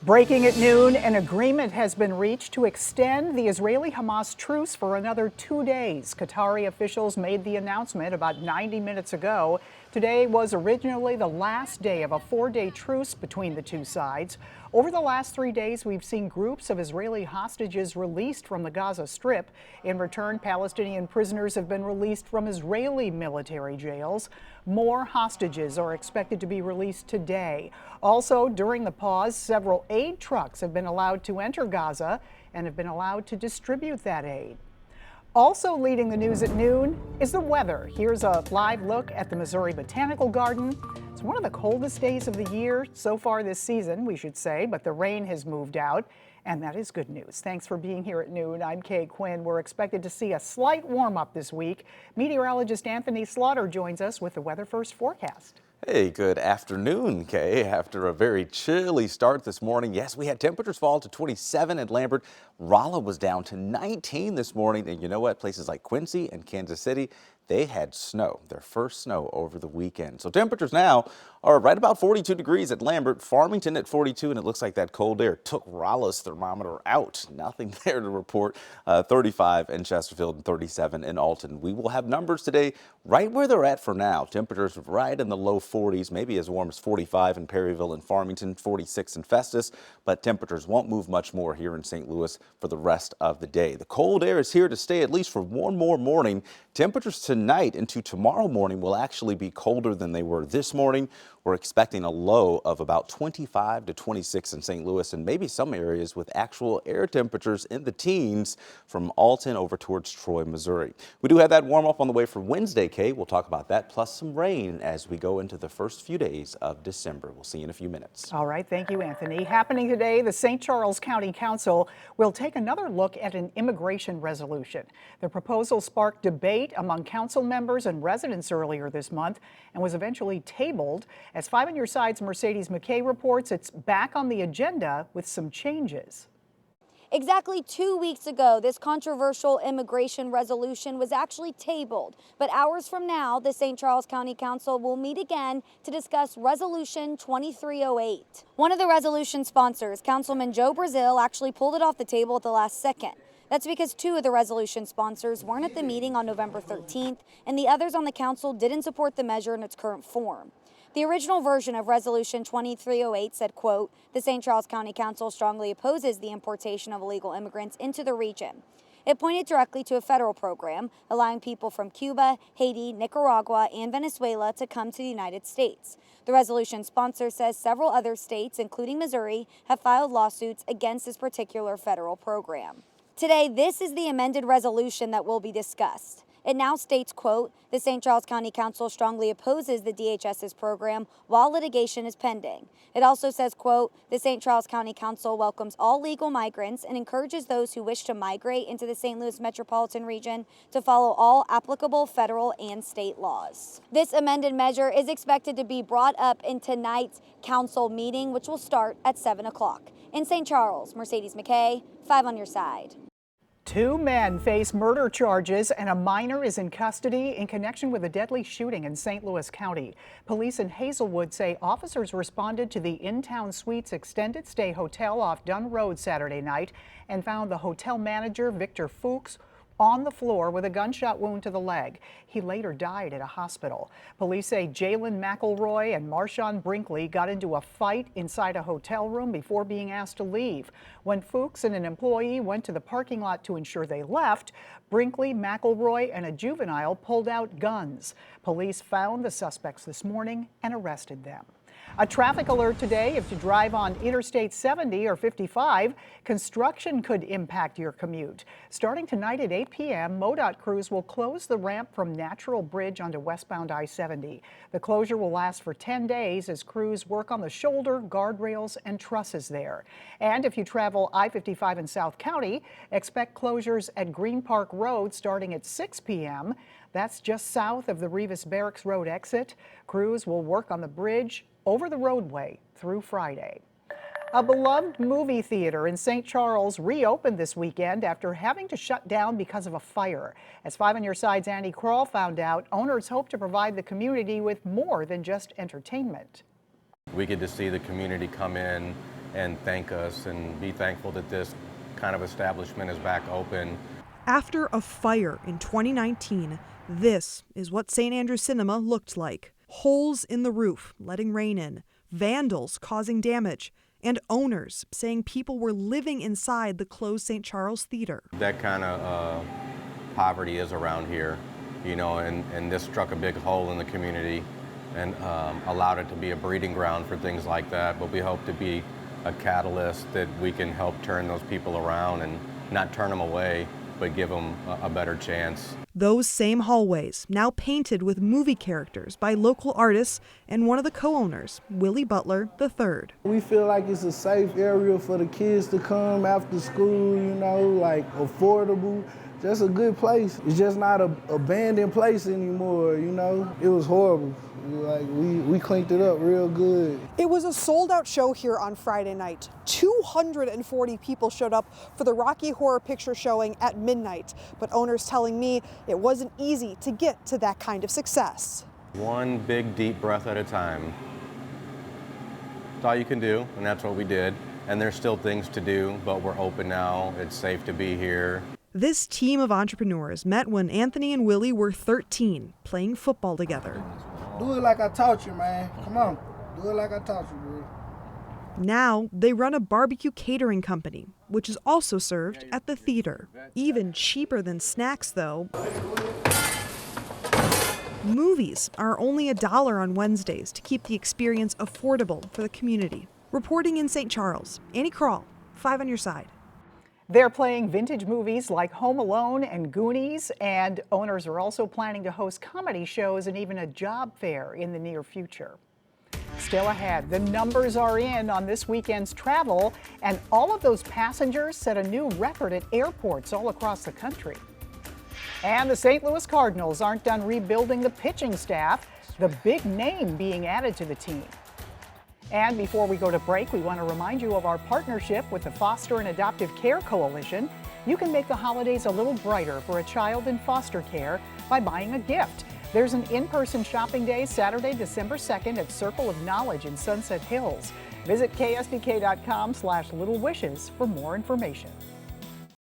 Breaking at noon, an agreement has been reached to extend the Israeli-Hamas truce for another 2 days. Qatari officials made the announcement about 90 minutes ago. Today was originally the last day of a 4-day truce between the two sides. Over the last 3 days, we've seen groups of Israeli hostages released from the Gaza Strip. In return, Palestinian prisoners have been released from Israeli military jails. More hostages are expected to be released today. Also, during the pause, several aid trucks have been allowed to enter Gaza and have been allowed to distribute that aid. Also leading the news at noon is the weather. Here's a live look at the Missouri Botanical Garden. It's one of the coldest days of the year so far this season, we should say, but the rain has moved out, and that is good news. Thanks for being here at noon. I'm Kay Quinn. We're expected to see a slight warm-up this week. Meteorologist Anthony Slaughter joins us with the Weather First forecast. Hey, good afternoon, Kay. After a very chilly start this morning, yes, we had temperatures fall to 27 at Lambert. Rolla was down to 19 this morning. And you know what? Places like Quincy and Kansas City, they had snow, their first snow over the weekend. So temperatures now are right about 42 degrees at Lambert, Farmington at 42, and it looks like that cold air took Rolla's thermometer out. Nothing there to report. 35 in Chesterfield and 37 in Alton. We will have numbers today right where they're at for now. Temperatures right in the low 40s, maybe as warm as 45 in Perryville and Farmington, 46 in Festus, but temperatures won't move much more here in St. Louis for the rest of the day. The cold air is here to stay at least for one more morning. Temperatures tonight into tomorrow morning will actually be colder than they were this morning. We're expecting a low of about 25 to 26 in St. Louis and maybe some areas with actual air temperatures in the teens from Alton over towards Troy, Missouri. We do have that warm up on the way for Wednesday, Kate. We'll talk about that, plus some rain as we go into the first few days of December. We'll see you in a few minutes. All right. Thank you, Anthony. Happening today, the St. Charles County Council will take another look at an immigration resolution. The proposal sparked debate among council members and residents earlier this month and was eventually tabled. As 5 on Your Side's Mercedes McKay reports, it's back on the agenda with some changes. Exactly 2 weeks ago, this controversial immigration resolution was actually tabled. But hours from now, the St. Charles County Council will meet again to discuss Resolution 2308. One of the resolution sponsors, Councilman Joe Brazil, actually pulled it off the table at the last second. That's because 2 of the resolution sponsors weren't at the meeting on November 13th, and the others on the council didn't support the measure in its current form. The original version of Resolution 2308 said, quote, the St. Charles County Council strongly opposes the importation of illegal immigrants into the region. It pointed directly to a federal program allowing people from Cuba, Haiti, Nicaragua, and Venezuela to come to the United States. The resolution sponsor says several other states, including Missouri, have filed lawsuits against this particular federal program. Today, this is the amended resolution that will be discussed. It now states, quote, the St. Charles County Council strongly opposes the DHS's program while litigation is pending. It also says, quote, the St. Charles County Council welcomes all legal migrants and encourages those who wish to migrate into the St. Louis metropolitan region to follow all applicable federal and state laws. This amended measure is expected to be brought up in tonight's council meeting, which will start at 7 o'clock. In St. Charles, Mercedes McKay, 5 on Your Side. 2 men face murder charges and a minor is in custody in connection with a deadly shooting in St. Louis County. Police in Hazelwood say officers responded to the In-Town Suites Extended Stay Hotel off Dunn Road Saturday night and found the hotel manager, Victor Fuchs, on the floor with a gunshot wound to the leg. He later died at a hospital. Police say Jalen McElroy and Marshawn Brinkley got into a fight inside a hotel room before being asked to leave. When Fuchs and an employee went to the parking lot to ensure they left, Brinkley, McElroy, and a juvenile pulled out guns. Police found the suspects this morning and arrested them. A traffic alert today. If you drive on Interstate 70 or 55, construction could impact your commute. Starting tonight at 8 p.m., MoDOT crews will close the ramp from Natural Bridge onto westbound I-70. The closure will last for 10 days as crews work on the shoulder, guardrails, and trusses there. And if you travel I-55 in South County, expect closures at Green Park Road starting at 6 p.m. That's just south of the Rivas Barracks Road exit. Crews will work on the bridge over the roadway through Friday. A beloved movie theater in St. Charles reopened this weekend after having to shut down because of a fire. As 5 on Your Side's Andy Kroll found out, owners hope to provide the community with more than just entertainment. We get to see the community come in and thank us and be thankful that this kind of establishment is back open. After a fire in 2019, this is what St. Andrew's Cinema looked like. Holes in the roof, letting rain in, vandals causing damage, and owners saying people were living inside the closed St. Charles Theater. That kind of poverty is around here, you know, and this struck a big hole in the community and allowed it to be a breeding ground for things like that. But we hope to be a catalyst that we can help turn those people around and not turn them away, but give them a better chance. Those same hallways, now painted with movie characters by local artists and one of the co-owners, Willie Butler III. We feel like it's a safe area for the kids to come after school, you know, like affordable, just a good place. It's just not an abandoned place anymore, you know. It was horrible. Like we cleaned it up real good. It was a sold-out show here on Friday night. 240 people showed up for the Rocky Horror Picture showing at midnight. But owners telling me it wasn't easy to get to that kind of success. One big deep breath at a time. That's all you can do, and that's what we did. And there's still things to do, but we're open now. It's safe to be here. This team of entrepreneurs met when Anthony and Willie were 13, playing football together. Do it like I taught you, man. Come on. Do it like I taught you, bro. Now they run a barbecue catering company, which is also served at the theater. Even cheaper than snacks, though. Movies are only $1 on Wednesdays to keep the experience affordable for the community. Reporting in St. Charles, Annie Krall, 5 on your side. They're playing vintage movies like Home Alone and Goonies, and owners are also planning to host comedy shows and even a job fair in the near future. Still ahead, the numbers are in on this weekend's travel, and all of those passengers set a new record at airports all across the country. And the St. Louis Cardinals aren't done rebuilding the pitching staff, the big name being added to the team. And before we go to break, we want to remind you of our partnership with the Foster and Adoptive Care Coalition. You can make the holidays a little brighter for a child in foster care by buying a gift. There's an in-person shopping day Saturday, December 2nd at Circle of Knowledge in Sunset Hills. Visit ksdk.com/littlewishes for more information.